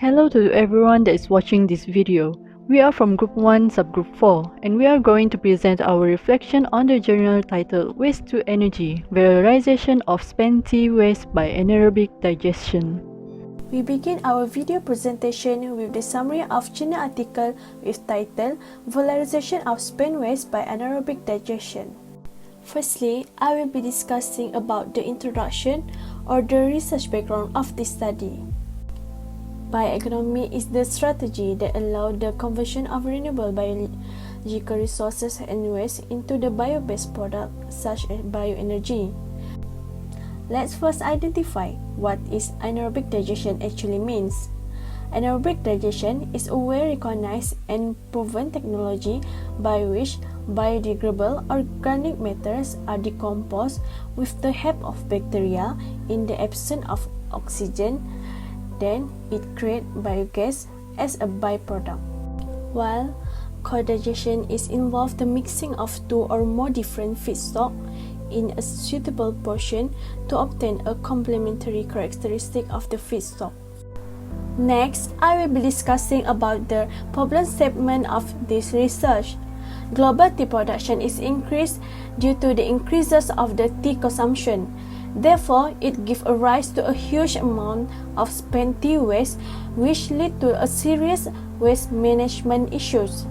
Hello to everyone that is watching this video. We are from Group 1 Subgroup 4 and we are going to present our reflection on the journal titled Waste to Energy, Valorization of Spent tea waste by Anaerobic Digestion. We begin our video presentation with the summary of journal article with title Valorization of Spent Waste by Anaerobic Digestion. Firstly, I will be discussing about the introduction or the research background of this study. Bioeconomy is the strategy that allows the conversion of renewable biological resources and waste into the bio-based product such as bioenergy. Let's first identify what is anaerobic digestion actually means. Anaerobic digestion is a well-recognized and proven technology by which biodegradable organic matters are decomposed with the help of bacteria in the absence of oxygen. Then it creates biogas as a byproduct. While co-digestion is involved the mixing of two or more different feedstock in a suitable portion to obtain a complementary characteristic of the feedstock. Next, I will be discussing about the problem statement of this research. Global tea production is increased due to the increases of the tea consumption. Therefore, it gives a rise to a huge amount of spent tea waste, which lead to a serious waste management issues.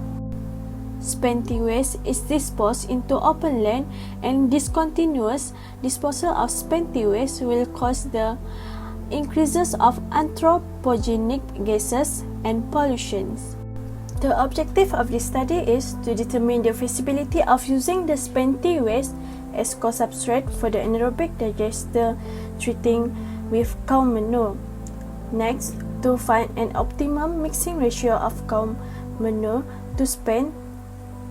Spent tea waste is disposed into open land, and discontinuous disposal of spent tea waste will cause the increases of anthropogenic gases and pollutions. The objective of this study is to determine the feasibility of using the spent tea waste as co-substrate for the anaerobic digester treating with cow manure. Next, to find an optimum mixing ratio of cow manure to spent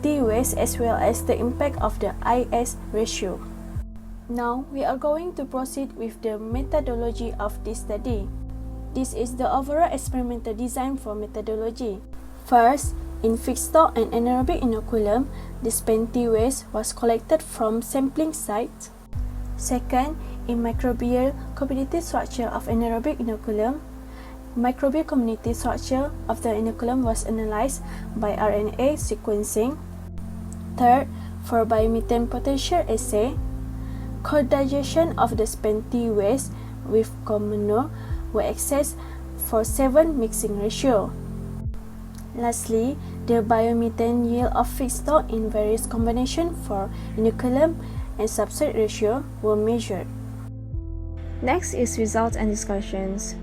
tea waste as well as the impact of the IS ratio. Now, we are going to proceed with the methodology of this study. This is the overall experimental design for methodology. First, in feedstock and anaerobic inoculum, the spent tea waste was collected from sampling sites. Second, in microbial community structure of anaerobic inoculum, microbial community structure of the inoculum was analyzed by RNA sequencing. Third, for biomethane potential assay, co-digestion of the spent tea waste with cow manure were assessed for 7 mixing ratio. Lastly, the biomethane yield of feedstock in various combinations for inoculum and substrate ratio were measured. Next is results and discussions.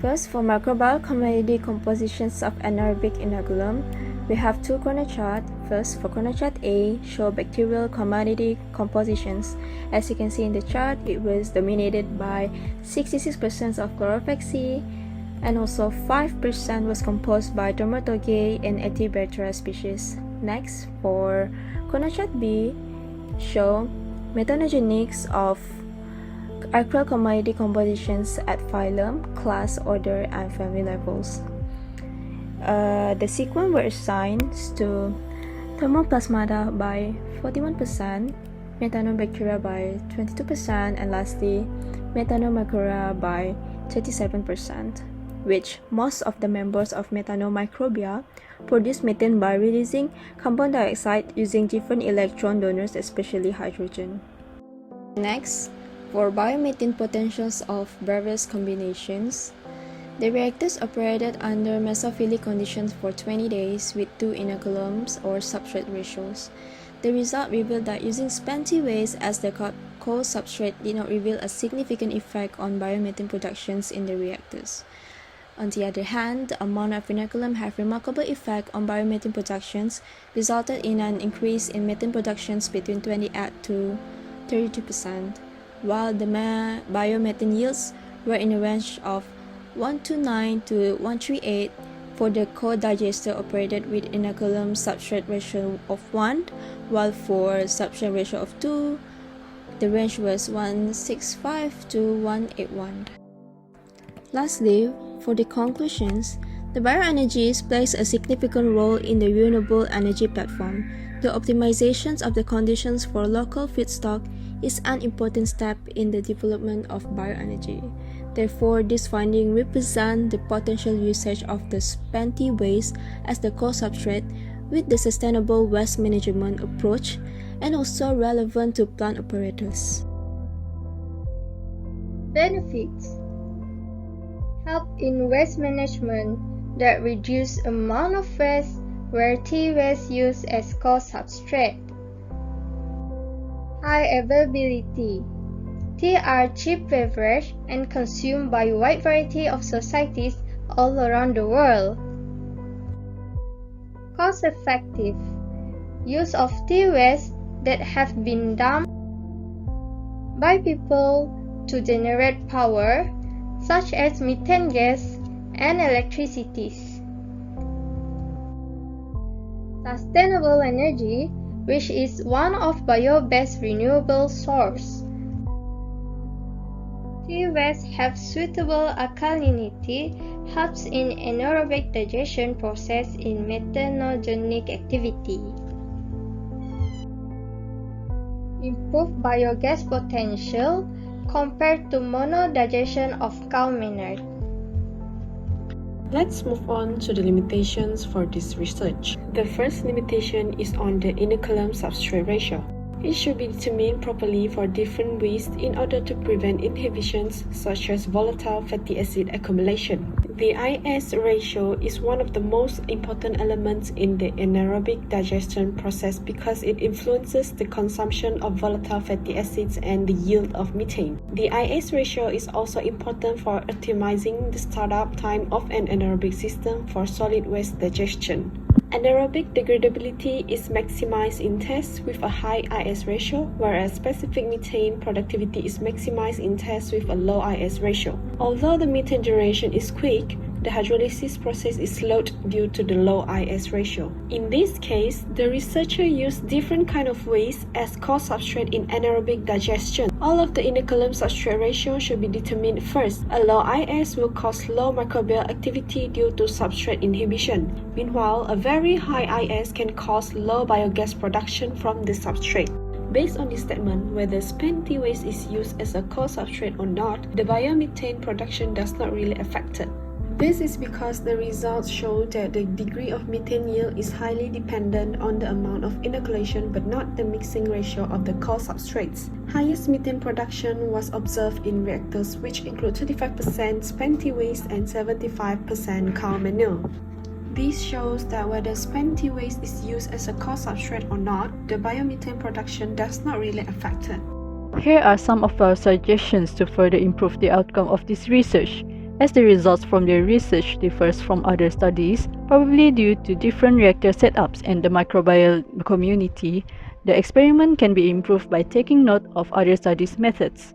First, for microbial commodity compositions of anaerobic inoculum, we have two corner charts. First, for corner chart A, show bacterial commodity compositions. As you can see in the chart, it was dominated by 66% of Chlorophyceae, and also 5% was composed by Dermatogay and Ethibacteria species. Next, for corner chart B, show methanogenics of archaeal commodity compositions at phylum, class, order, and family levels. The sequence were assigned to Thermoplasmata by 41%, Methanobacteria by 22%, and lastly, Methanomycora by 37%, which most of the members of Methanomycrobia produce methane by releasing carbon dioxide using different electron donors, especially hydrogen. Next, for biomethane potentials of various combinations, the reactors operated under mesophilic conditions for 20 days with 2 inoculums or substrate ratios. The result revealed that using spent tea waste as the co-substrate did not reveal a significant effect on biomethane productions in the reactors. On the other hand, the amount of inoculum have remarkable effect on biomethane productions, resulted in an increase in methane productions between 28 to 32%, while the biomethane yields were in a range of 129 to 138 for the co-digester operated with inoculum substrate ratio of 1, while for substrate ratio of 2, the range was 165 to 181. Lastly, for the conclusions, the bioenergies plays a significant role in the renewable energy platform. The optimizations of the conditions for local feedstock is an important step in the development of bioenergy. Therefore, this finding represents the potential usage of the spent tea waste as the co-substrate with the sustainable waste management approach and also relevant to plant operators. Benefits: help in waste management that reduce amount of waste where tea waste used as co-substrate. High availability: tea are cheap beverage and consumed by a wide variety of societies all around the world. Cost-effective: use of tea waste that have been dumped by people to generate power, such as methane gas and electricity. Sustainable energy, which is one of bio-based renewable source. Tea waste have suitable alkalinity, helps in anaerobic digestion process in methanogenic activity. Improve biogas potential compared to monodigestion of cow manure. Let's move on to the limitations for this research. The first limitation is on the inoculum substrate ratio. It should be determined properly for different wastes in order to prevent inhibitions such as volatile fatty acid accumulation. The IS ratio is one of the most important elements in the anaerobic digestion process because it influences the consumption of volatile fatty acids and the yield of methane. The IS ratio is also important for optimizing the startup time of an anaerobic system for solid waste digestion. Anaerobic degradability is maximized in tests with a high IS ratio, whereas specific methane productivity is maximized in tests with a low IS ratio. Although the methane generation is quick, the hydrolysis process is slowed due to the low IS ratio. In this case, the researcher used different kind of waste as co-substrate in anaerobic digestion. All of the inoculum substrate ratio should be determined first. A low IS will cause low microbial activity due to substrate inhibition. Meanwhile, a very high IS can cause low biogas production from the substrate. Based on this statement, whether spent tea waste is used as a co-substrate or not, the biomethane production does not really affect it. This is because the results show that the degree of methane yield is highly dependent on the amount of inoculation but not the mixing ratio of the co-substrates. Highest methane production was observed in reactors which include 35% spent tea waste and 75% cow manure. This shows that whether spent tea waste is used as a co-substrate or not, the biomethane production does not really affect it. Here are some of our suggestions to further improve the outcome of this research. As the results from the research differs from other studies, probably due to different reactor setups and the microbial community, the experiment can be improved by taking note of other studies' methods.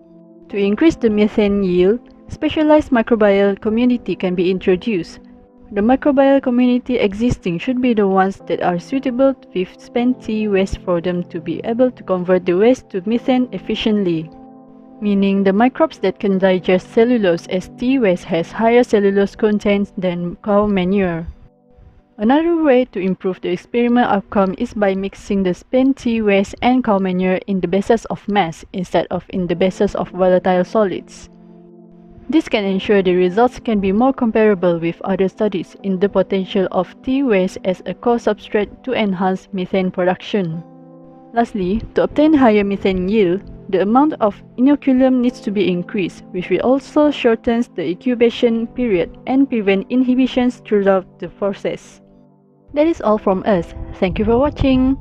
To increase the methane yield, specialized microbial community can be introduced. The microbial community existing should be the ones that are suitable with spent tea waste for them to be able to convert the waste to methane efficiently. Meaning the microbes that can digest cellulose as tea waste has higher cellulose content than cow manure. Another way to improve the experiment outcome is by mixing the spent tea waste and cow manure in the bases of mass instead of in the bases of volatile solids. This can ensure the results can be more comparable with other studies in the potential of tea waste as a co-substrate to enhance methane production. Lastly, to obtain higher methane yield, the amount of inoculum needs to be increased, which will also shorten the incubation period and prevent inhibitions throughout the process. That is all from us. Thank you for watching.